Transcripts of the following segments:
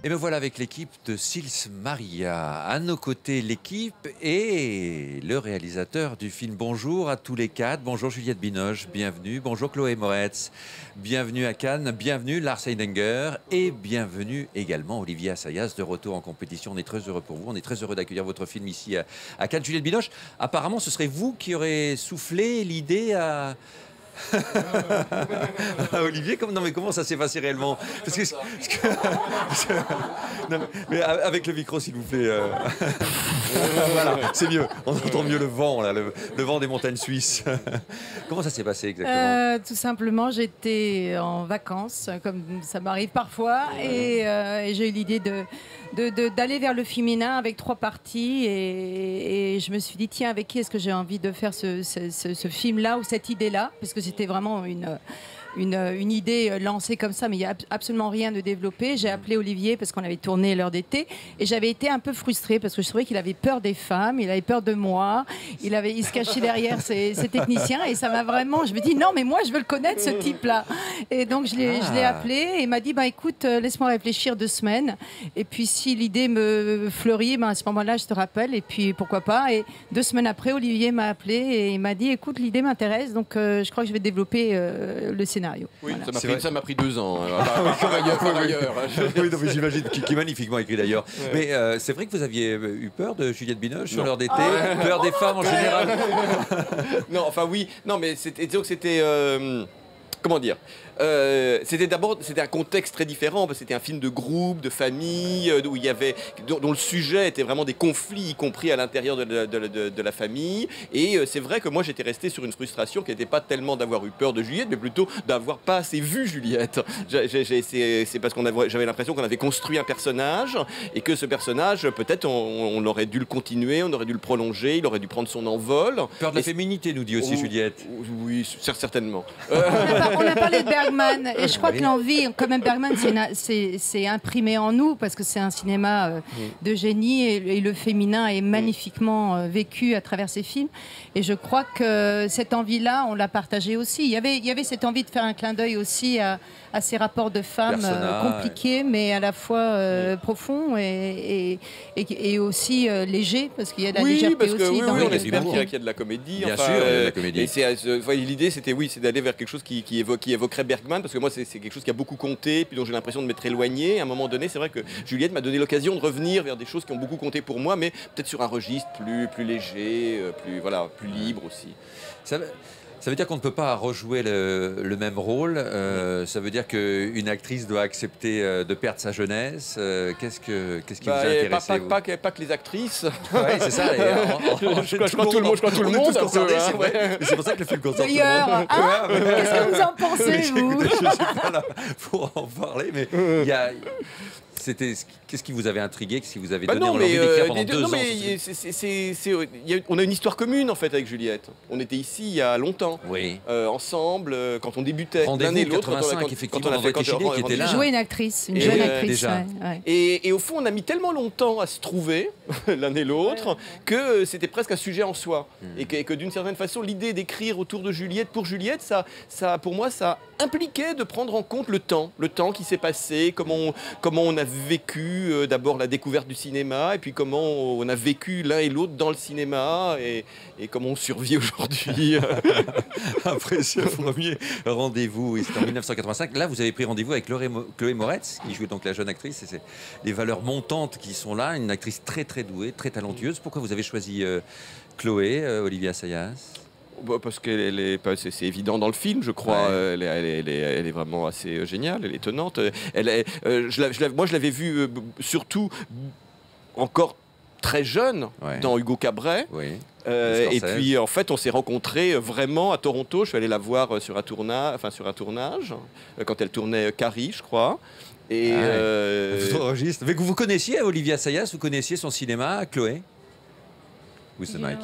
Et me voilà avec l'équipe de Sils Maria. À nos côtés, l'équipe et le réalisateur du film. Bonjour à tous les quatre. Bonjour Juliette Binoche, bienvenue. Bonjour Chloé Moretz, bienvenue à Cannes. Bienvenue Lars Heidinger et bienvenue également Olivier Assayas, de retour en compétition. On est très heureux pour vous. On est très heureux d'accueillir votre film ici à Cannes. Juliette Binoche, apparemment ce serait vous qui aurez soufflé l'idée à... Olivier, comment ça s'est passé réellement? Non, mais avec le micro, s'il vous plaît. Voilà, c'est mieux. On entend mieux le vent, là, le vent des montagnes suisses. Comment ça s'est passé exactement? Tout simplement, j'étais en vacances, comme ça m'arrive parfois, et j'ai eu l'idée d'aller vers le féminin avec 3 parties, et je me suis dit, tiens, avec qui est-ce que j'ai envie de faire ce film-là ou cette idée-là, parce que c'était vraiment une idée lancée comme ça, mais il n'y a absolument rien de développé. J'ai appelé Olivier parce qu'on avait tourné l'heure d'été et j'avais été un peu frustrée parce que je trouvais qu'il avait peur des femmes, il avait peur de moi, il se cachait derrière ses techniciens et ça m'a vraiment... Je me dis non mais moi je veux le connaître ce type-là. Et donc je l'ai appelé et il m'a dit bah écoute laisse-moi réfléchir 2 semaines et puis si l'idée me fleurit, à ce moment-là je te rappelle et puis pourquoi pas. Et 2 semaines après Olivier m'a appelé et il m'a dit écoute l'idée m'intéresse donc je crois que je vais développer le scénario. Oui, voilà. ça m'a pris 2 ans. Oui, j'imagine, qui est magnifiquement écrit d'ailleurs. Ouais. Mais c'est vrai que vous aviez eu peur de Juliette Binoche sur l'heure d'été, peur des femmes en général. Non, enfin oui, non, mais disons que c'était... comment dire c'était un contexte très différent, parce que c'était un film de groupe, de famille, où il y avait, dont le sujet était vraiment des conflits, y compris à l'intérieur de la famille. Et c'est vrai que moi j'étais resté sur une frustration qui n'était pas tellement d'avoir eu peur de Juliette, mais plutôt d'avoir pas assez vu Juliette. C'est parce j'avais l'impression qu'on avait construit un personnage, et que ce personnage, peut-être on aurait dû le continuer, on aurait dû le prolonger, il aurait dû prendre son envol. Peur de la féminité, nous dit aussi Juliette. Oui, certainement. On a parlé de Bergman et je crois que l'envie, quand même Bergman, c'est imprimé en nous parce que c'est un cinéma de génie et le féminin est magnifiquement vécu à travers ses films. Et je crois que cette envie-là, on l'a partagée aussi. Il y avait cette envie de faire un clin d'œil aussi à ces rapports de femmes compliqués, mais à la fois profonds et aussi légers, parce qu'il y a de la légèreté aussi dans on espère qu'il y a de la comédie. Bien sûr, il y a de la comédie. L'idée, c'était d'aller vers quelque chose qui évoquerait Bergman, parce que moi, c'est quelque chose qui a beaucoup compté, puis dont j'ai l'impression de m'être éloigné. À un moment donné, c'est vrai que Juliette m'a donné l'occasion de revenir vers des choses qui ont beaucoup compté pour moi, mais peut-être sur un registre plus léger, plus libre aussi. Ça veut dire qu'on ne peut pas rejouer le même rôle. Ça veut dire qu'une actrice doit accepter de perdre sa jeunesse. Qu'est-ce qui vous a intéressé pas que les actrices. Oui, c'est ça. Je crois tout le monde. C'est vrai. C'est pour ça que le film concerne tout le D'ailleurs, monde. qu'est-ce que vous en pensez, vous? Je ne suis pas là pour en parler, mais il y a... Qu'est-ce qui vous avait intrigué, qu'est-ce qui vous avait donné envie d'écrire pendant 2 ans? On a une histoire commune en fait avec Juliette. On était ici il y a longtemps, ensemble, quand on débutait. Rendez-vous 85, effectivement, dans votre Chili qui était là. Jouer une actrice, une jeune actrice. Et au fond, on a mis tellement longtemps à se trouver l'un et l'autre que c'était presque un sujet en soi. Et que d'une certaine façon, l'idée d'écrire autour de Juliette, pour Juliette, ça, pour moi, ça impliquait de prendre en compte le temps qui s'est passé, comment on a vécu d'abord la découverte du cinéma, et puis comment on a vécu l'un et l'autre dans le cinéma, et comment on survit aujourd'hui. Après ce premier rendez-vous, c'était en 1985. Là, vous avez pris rendez-vous avec Chloé Moretz, qui joue donc la jeune actrice. Et c'est les valeurs montantes qui sont là, une actrice très très douée, très talentueuse. Pourquoi vous avez choisi Chloé, Olivier Assayas? Parce que c'est évident dans le film, je crois. Elle est vraiment assez géniale, elle est étonnante. Moi, je l'avais vue surtout encore très jeune dans Hugo Cabret. Et puis, en fait, on s'est rencontrés vraiment à Toronto. Je suis allé la voir sur un tournage, quand elle tournait Carrie, je crois. Et registre. Mais vous connaissiez Olivier Assayas, vous connaissiez son cinéma, Chloé? With the mic.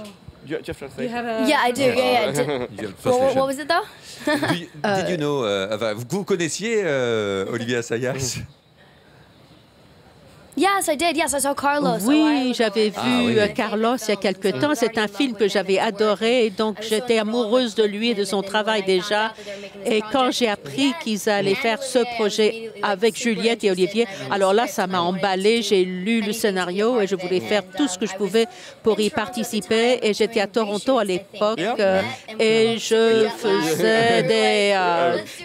Do you have translation? Yeah, I do. Yeah. What was it though? Did you know? Vous connaissiez Olivier Assayas? Yes, I did. Yes, I saw Carlos. Oui, j'avais vu oui. Carlos il y a quelque temps. C'est un film que j'avais adoré. Et donc, j'étais amoureuse de lui et de son travail déjà. Et quand j'ai appris qu'ils allaient faire ce projet avec Juliette et Olivier, alors là, ça m'a emballée. J'ai lu le scénario et je voulais faire tout ce que je pouvais pour y participer. Et j'étais à Toronto à l'époque et je faisais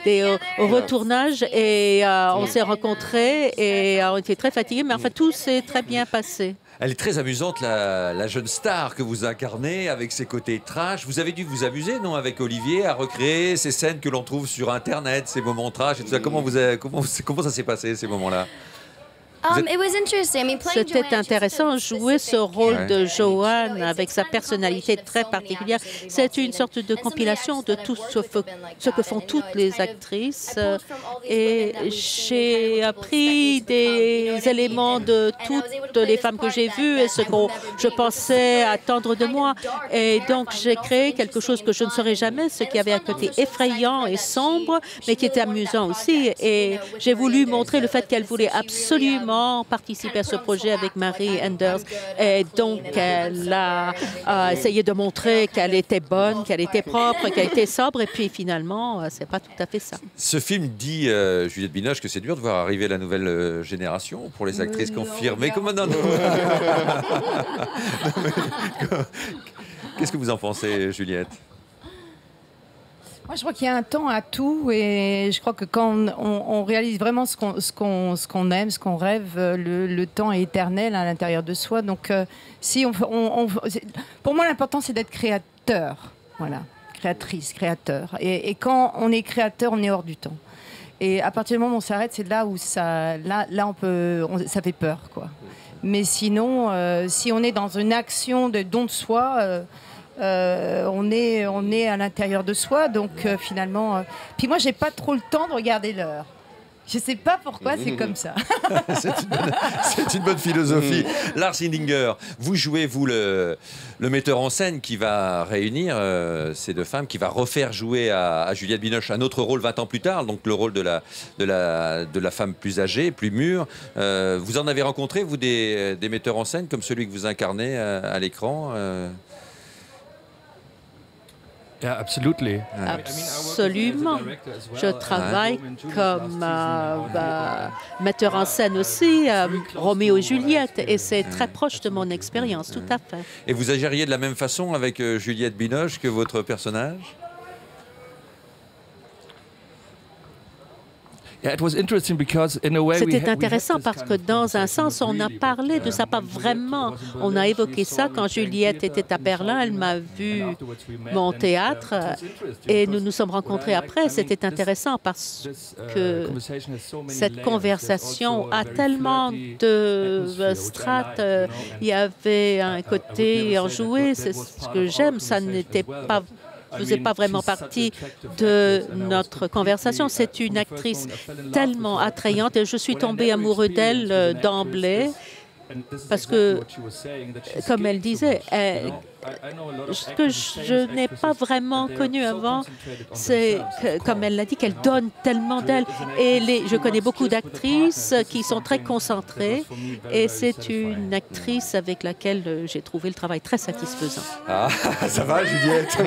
des retournages et on s'est rencontrés et on était très fatigués. Mais enfin, tout s'est très bien passé. Elle est très amusante, la jeune star que vous incarnez, avec ses côtés trash. Vous avez dû vous amuser, non, avec Olivier, à recréer ces scènes que l'on trouve sur Internet, ces moments trash et tout ça. Comment ça s'est passé, ces moments-là? C'était intéressant, jouer ce rôle de Joanne avec sa personnalité très particulière. C'est une sorte de compilation de tout ce que font toutes les actrices. Et j'ai appris des éléments de toutes les femmes que j'ai vues et ce que je pensais attendre de moi. Et donc, j'ai créé quelque chose que je ne saurais jamais, ce qui avait un côté effrayant et sombre, mais qui était amusant aussi. Et j'ai voulu montrer le fait qu'elle voulait absolument participer à ce projet avec Marie Enders. Et donc, elle a essayé de montrer qu'elle était bonne, qu'elle était propre, qu'elle était sobre. Et puis, finalement, c'est pas tout à fait ça. Ce film dit, Juliette Binoche, que c'est dur de voir arriver la nouvelle génération pour les actrices confirmées. Comment non, non. Qu'est-ce que vous en pensez, Juliette? Moi, je crois qu'il y a un temps à tout et je crois que quand on réalise vraiment ce qu'on aime, ce qu'on rêve, le temps est éternel à l'intérieur de soi. Donc, si pour moi, l'important, c'est d'être créateur. Voilà, créatrice, créateur. Et quand on est créateur, on est hors du temps. Et à partir du moment où on s'arrête, c'est là où ça fait peur, quoi. Mais sinon, si on est dans une action de don de soi... on est à l'intérieur de soi, donc finalement... Puis moi, j'ai pas trop le temps de regarder l'heure. Je sais pas pourquoi c'est comme ça. C'est une bonne philosophie. Lars Hindinger, vous jouez, vous, le metteur en scène qui va réunir ces deux femmes, qui va refaire jouer à Juliette Binoche un autre rôle 20 ans plus tard, donc le rôle de la femme plus âgée, plus mûre. Vous en avez rencontré, vous, des metteurs en scène comme celui que vous incarnez à l'écran Absolument. Je travaille comme metteur en scène aussi, Roméo et Juliette, et c'est très proche de mon expérience, tout à fait. Et vous agiriez de la même façon avec Juliette Binoche que votre personnage? C'était intéressant parce que dans un sens, on a parlé de ça, pas vraiment. On a évoqué ça quand Juliette était à Berlin. Elle m'a vu mon théâtre et nous nous sommes rencontrés après. C'était intéressant parce que cette conversation a tellement de strates. Il y avait un côté enjoué. C'est ce que j'aime. Ça n'était pas faisait pas vraiment partie de notre conversation. C'est une actrice tellement attrayante et je suis tombée amoureux d'elle d'emblée parce que, comme elle disait, ce que je n'ai pas vraiment connu avant, c'est, comme elle l'a dit, qu'elle donne tellement d'elle. Et je connais beaucoup d'actrices qui sont très concentrées et c'est une actrice avec laquelle j'ai trouvé le travail très satisfaisant. Ah, ça va, Juliette? Oui.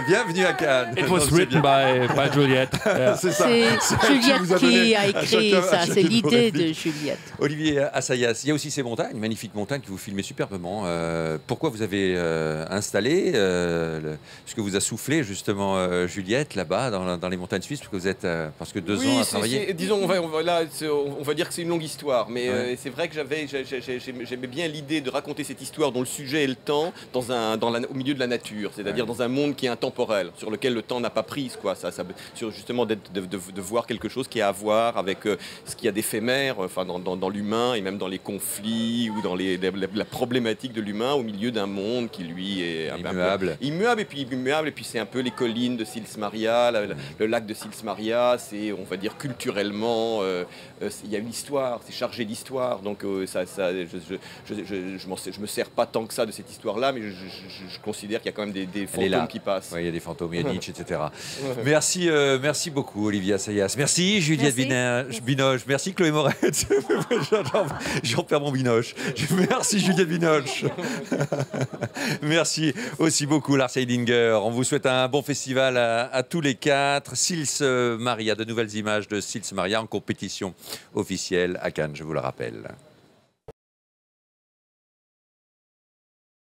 Bienvenue à Cannes. It was written by Juliette. C'est ça. C'est Juliette qui a écrit ça. C'est l'idée de Juliette. Olivier Assayas, il y a aussi ces montagnes, magnifiques montagnes que vous filmez superbement. Pourquoi vous avez installé ce que vous a soufflé justement Juliette là-bas dans les montagnes suisses, parce que vous êtes parce que 2 ans à travailler. Disons, on va dire que c'est une longue histoire, mais c'est vrai que j'aimais bien l'idée de raconter cette histoire dont le sujet est le temps au milieu de la nature, c'est-à-dire dans un monde qui est intemporel, sur lequel le temps n'a pas prise, quoi. Sur justement de voir quelque chose qui a à voir avec ce qu'il y a d'éphémère, enfin dans l'humain et même dans dans les conflits ou dans la problématique de l'humain au milieu d'un monde qui lui est immuable et puis c'est un peu les collines de Sils Maria, le lac de Sils Maria, c'est, on va dire, culturellement, il y a une histoire, c'est chargé d'histoire, donc je me sers pas tant que ça de cette histoire-là, mais je considère qu'il y a quand même des fantômes qui passent. Oui, il y a des fantômes, il y a Nietzsche, etc. Merci beaucoup, Olivia Sayas. Merci, Juliette Binoche. Merci, Chloé Moretz. J'en perds mon Binoche. Merci, Juliette Binoche. Merci aussi beaucoup, Lars Heidinger. On vous souhaite un bon festival à tous les quatre. Sils Maria, de nouvelles images de Sils Maria en compétition officielle à Cannes, je vous le rappelle.